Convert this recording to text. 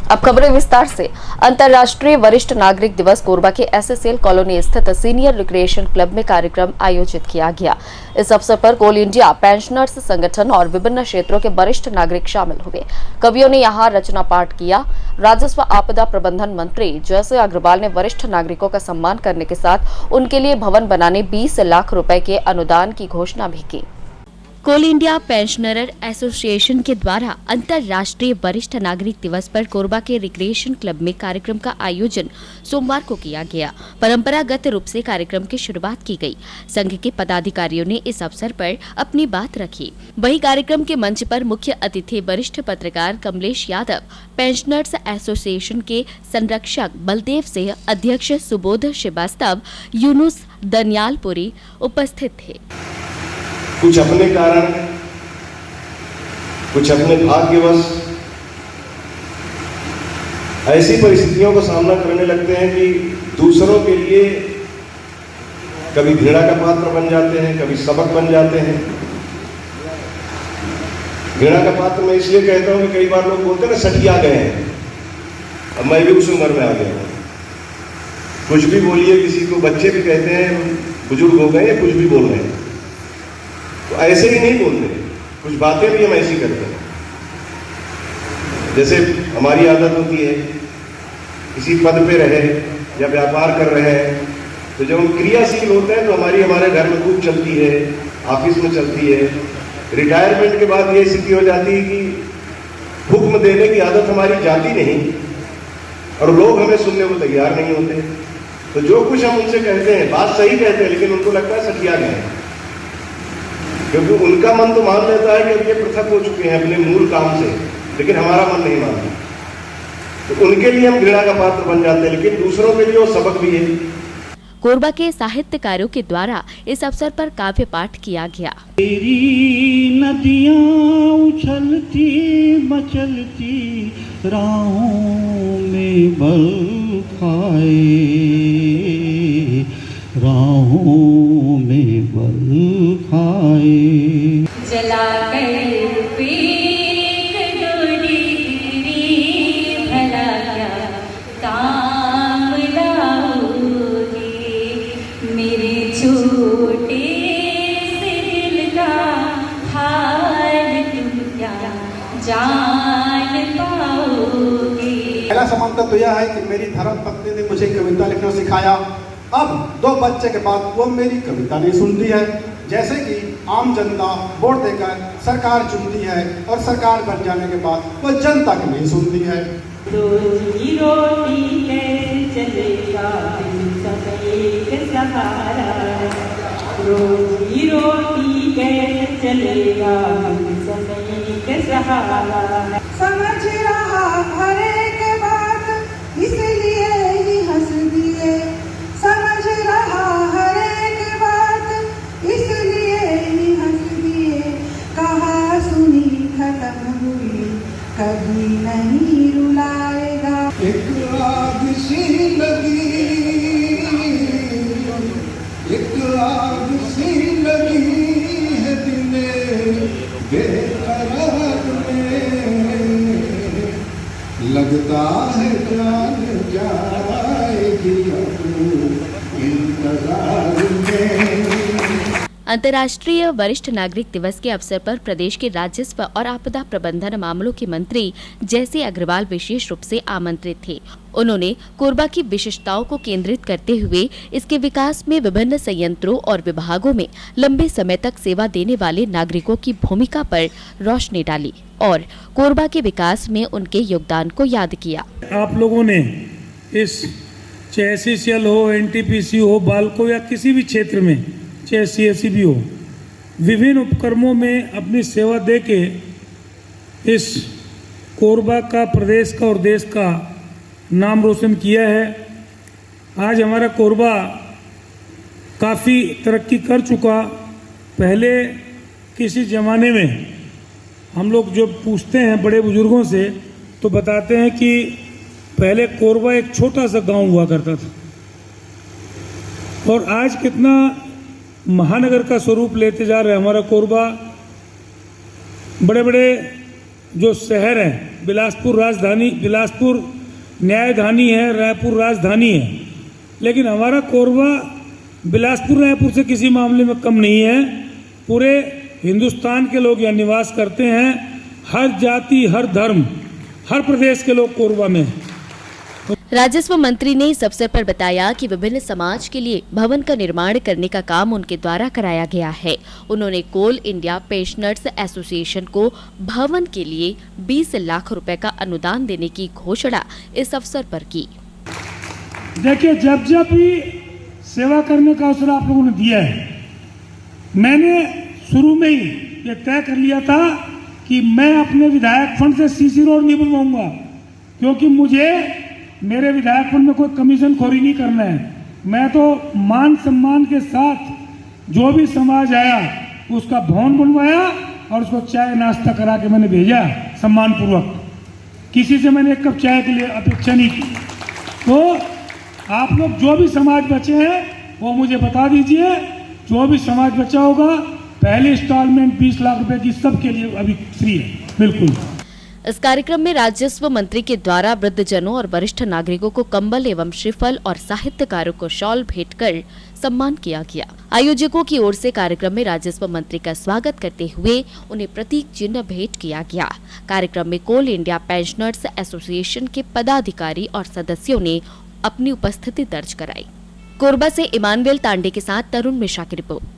अब खबरें विस्तार से। अंतर्राष्ट्रीय वरिष्ठ नागरिक दिवस कोरबा के एसएसएल कॉलोनी स्थित सीनियर रिक्रिएशन क्लब में कार्यक्रम आयोजित किया गया। इस अवसर पर कोल इंडिया पेंशनर्स संगठन और विभिन्न क्षेत्रों के वरिष्ठ नागरिक शामिल हुए। कवियों ने यहां रचना पाठ किया। राजस्व आपदा प्रबंधन मंत्री जैसे अग्रवाल ने वरिष्ठ नागरिकों का सम्मान करने के साथ उनके लिए भवन बनाने 20 लाख रुपए के अनुदान की घोषणा भी की। कोल इंडिया पेंशनर एसोसिएशन के द्वारा अंतर्राष्ट्रीय वरिष्ठ नागरिक दिवस पर कोरबा के रिक्रिएशन क्लब में कार्यक्रम का आयोजन सोमवार को किया गया। परंपरागत रूप से कार्यक्रम की शुरुआत की गई। संघ के पदाधिकारियों ने इस अवसर पर अपनी बात रखी। वहीं कार्यक्रम के मंच पर मुख्य अतिथि वरिष्ठ पत्रकार कमलेश यादव, पेंशनर्स एसोसिएशन के संरक्षक बलदेव सिंह, अध्यक्ष सुबोध श्रीवास्तव, यूनुस दनियालपुरी उपस्थित थे। कुछ अपने कारण, कुछ अपने भाग्यवश ऐसी परिस्थितियों का सामना करने लगते हैं कि दूसरों के लिए कभी घृणा का पात्र बन जाते हैं, कभी सबक बन जाते हैं। घृणा का पात्र मैं इसलिए कहता हूं कि कई बार लोग बोलते हैं ना, सटिया गए हैं। अब मैं भी उस उम्र में आ गया हूं। कुछ भी बोलिए, किसी को बच्चे भी कहते हैं बुजुर्ग हो गए या कुछ भी बोल रहे हैं, तो ऐसे ही नहीं बोलते। कुछ बातें भी हम ऐसी करते हैं। जैसे हमारी आदत होती है, किसी पद पे रहे या व्यापार कर रहे हैं, तो जब हम क्रियाशील होते हैं तो हमारे घर में खूब चलती है, ऑफिस में चलती है। रिटायरमेंट के बाद ये स्थिति हो जाती है कि हुक्म देने की आदत हमारी जाती नहीं और लोग हमें सुनने को तैयार नहीं होते। तो जो कुछ हम उनसे कहते हैं, बात सही कहते हैं, लेकिन उनको लगता है सटिया गए, क्योंकि उनका मन तो मान लेता है कि अब ये पृथक हो चुके हैं अपने मूल काम से, लेकिन हमारा मन नहीं मानता। तो उनके लिए हम घृणा का पात्र बन जाते हैं, लेकिन दूसरों के लिए वो सबक भी है। कोरबा के साहित्यकारों के द्वारा इस अवसर पर काव्य पाठ किया गया। तेरी नदियां उछलती मचलती राहों में बल खाए, राहों में बल खाए। जला कर पीक डोरी तेरी भला क्या काम लाओगी, मेरे छोटे से दिल का हाल तुम क्या जान पाओगे। पहला समांतर तो यह है कि मेरी धर्म पत्नी ने मुझे कविता लिखना सिखाया। अब 2 बच्चे के बाद वो मेरी कविता नहीं सुनती है। जैसे कि आम जनता वोट देकर सरकार चुनती है और सरकार बन जाने के बाद वो जनता की नहीं सुनती है। रोजी रोटी कैसे चलेगा बिन समय के सहारा, रोजी रोटी कैसे चलेगा बिन समय के सहारा। समझ रहा हर एक बात इसलिए ही हंस दिए, समझ रहा हर एक बात इसलिए ही हंस दिए। कहा सुनी खत्म हुई कभी नहीं रुलाएगा। एक आग सी लगी, एक आग सी लगी है दिले बेकरार में, लगता है जान जाएगी इंतजार में। अंतर्राष्ट्रीय वरिष्ठ नागरिक दिवस के अवसर पर प्रदेश के राजस्व और आपदा प्रबंधन मामलों के मंत्री जैसे अग्रवाल विशेष रूप से आमंत्रित थे। उन्होंने कोरबा की विशेषताओं को केंद्रित करते हुए इसके विकास में विभिन्न संयंत्रों और विभागों में लंबे समय तक सेवा देने वाले नागरिकों की भूमिका पर रोशनी डाली और कोरबा के विकास में उनके योगदान को याद किया। आप लोगों ने इस चाहे एससीसीएल हो, एनटीपीसी हो, बाल्को या किसी भी क्षेत्र में, चाहे सीएससी भी हो, विभिन्न उपक्रमों में अपनी सेवा दे के इस कोरबा का, प्रदेश का और देश का नाम रोशन किया है। आज हमारा कोरबा काफ़ी तरक्की कर चुका। पहले किसी ज़माने में हम लोग जब पूछते हैं बड़े बुजुर्गों से तो बताते हैं कि पहले कोरबा एक छोटा सा गांव हुआ करता था और आज कितना महानगर का स्वरूप लेते जा रहा है हमारा कोरबा। बड़े बड़े जो शहर है, बिलासपुर राजधानी, बिलासपुर न्यायधानी है, रायपुर राजधानी है, लेकिन हमारा कोरबा बिलासपुर रायपुर से किसी मामले में कम नहीं है। पूरे हिंदुस्तान के लोग यहाँ निवास करते हैं, हर जाति, हर धर्म, हर प्रदेश के लोग कोरबा में हैं। राजस्व मंत्री ने इस अवसर पर बताया कि विभिन्न समाज के लिए भवन का निर्माण करने का काम उनके द्वारा कराया गया है। उन्होंने कोल इंडिया पेंशनर्स एसोसिएशन को भवन के लिए 20 लाख रुपए का अनुदान देने की घोषणा इस अवसर पर की। देखिए, जब जब भी सेवा करने का अवसर आप लोगों ने दिया है, मैंने शुरू में ही ये तय कर लिया था कि मैं अपने विधायक फंड से सीसी रोड नहीं बनवाऊंगा, क्योंकि मुझे मेरे विधायक फंड में कोई कमीशन खोरी नहीं करना है। मैं तो मान सम्मान के साथ जो भी समाज आया उसका भवन बनवाया और उसको चाय नाश्ता करा के मैंने भेजा सम्मान पूर्वक। किसी से मैंने एक कप चाय के लिए अपेक्षा नहीं की। तो आप लोग जो भी समाज बचे हैं वो मुझे बता दीजिए। जो भी समाज बचा होगा, पहली इंस्टॉलमेंट 20 लाख रुपए की सबके लिए अभी फ्री है, बिल्कुल। इस कार्यक्रम में राजस्व मंत्री के द्वारा वृद्धजनों और वरिष्ठ नागरिकों को कंबल एवं श्रीफल और साहित्यकारों को शॉल भेंट कर सम्मान किया गया। आयोजकों की ओर से कार्यक्रम में राजस्व मंत्री का स्वागत करते हुए उन्हें प्रतीक चिन्ह भेंट किया गया। कार्यक्रम में कोल इंडिया पेंशनर्स एसोसिएशन के पदाधिकारी और सदस्यों ने अपनी उपस्थिति दर्ज कराई। कोरबा से इमानुएल तांडे के साथ तरुण मिश्रा की रिपोर्ट।